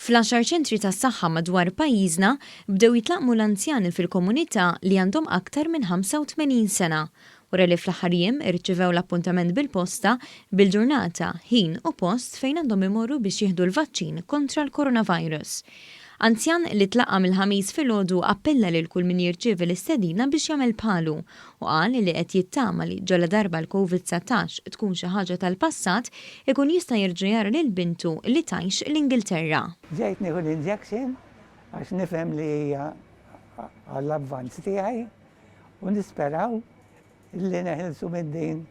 Fl-10 ċentri tas-saħħa madwar pajjiżna bdew jitlaqmu l-anzjani fil-komunità li għandhom aktar minn 85 sena. Wara li fl-aħħar jiem irċivew l-appuntament bil-posta bil-ġurnata, ħin u post fejn għandhom imorru biex jieħdu l-vaċċin kontra l-coronavirus. Anzjan li tlaqqa mill-ħamis filgħodu appella lil kull min jirċievi l-istedina biex jagħmel bħalu u qal li qed jittama li ġola darba l-COVID-19 tkun xi ħaġa tal-passat ikun jista' jerġa' jara lil bintu li tgħix l-Ingilterra. Ġejt nieħu l-injection għax nifhem li hija għall-avvanz tiegħi u nisperaw li neħilsu minn din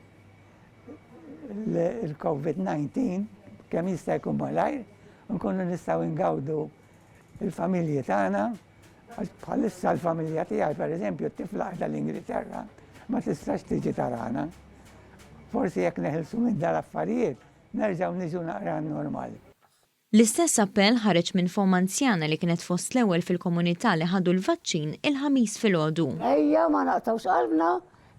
il-COVID-19 kemm jista' jkun malajr nkunu nistgħu ngawdu il-familji tagħna, bħalissa l-familja tiegħi pereżempju t-tifla qiegħda l-Ingilterra ma tistax tiġi tarana. Forsi jekk neħilsu minn dal-affarijiet nerġgħu niġu naqra normali. L-istess appell ħareġ minn fom anzjana li kienet fost l-ewwel fil-komunità li ħadu l-vaċċin il-ħamis filgħodu. Ejja ma naqtawx qalbna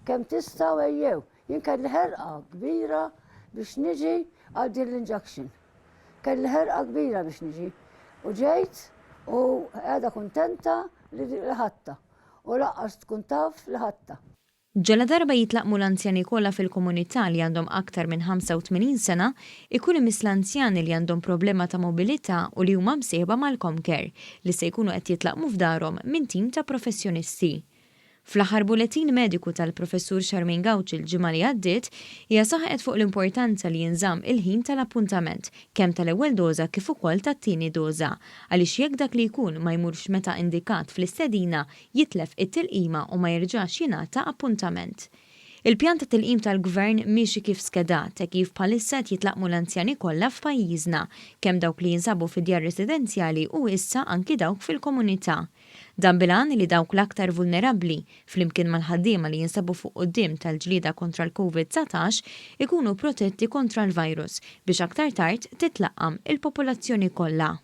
kemm tistgħu ejjew. Jien kelli ħerqa kbira biex niġi għal din l-injection. Kelli ħerqa kbira biex niġi. U ġejt u għada kuntenta li ħatta u laqqas tkun taf li ħatta. Ġala darba jitlaqmu l-anzjani kollha fil-komunità li għandhom aktar minn 85 sena, ikun imiss l-anzjani li għandhom problema ta' mobilità u li huma msieħba mal-Comcare li se jkunu qed jitlaqmu f'darhom minn tim ta' professjonisti. Fl-aħħar buletin mediku tal-professur Charmaine Gauci il-ġimgħa li għaddiet hija saħqet fuq l-importanza li jinżamm il-ħin tal-appuntament kemm tal-ewwel doża kif ukoll tat-tieni doża għaliex jekk dak li jkun ma jmurx meta indikat fl-istedina jitlef it-tilqima u ma jerġax jingħata appuntament. Il-pjan ta' tilqim tal-gvern miexi kif skedat kif bħalissa jitlaqmu l-anzjani kollha f'pajjiżna kemm dawk li jinsabu fid-djar residenzjali u issa anki dawk fil-komunità. Dan bilan li dawk l-aktar vulnerabbli flimkien mal-ħaddiema li jinsabu fuq quddiem tal-ġlieda kontra l-COVID-19 ikunu protetti kontra l-virus biex aktar tard titlaqqam il-popolazzjoni kollha.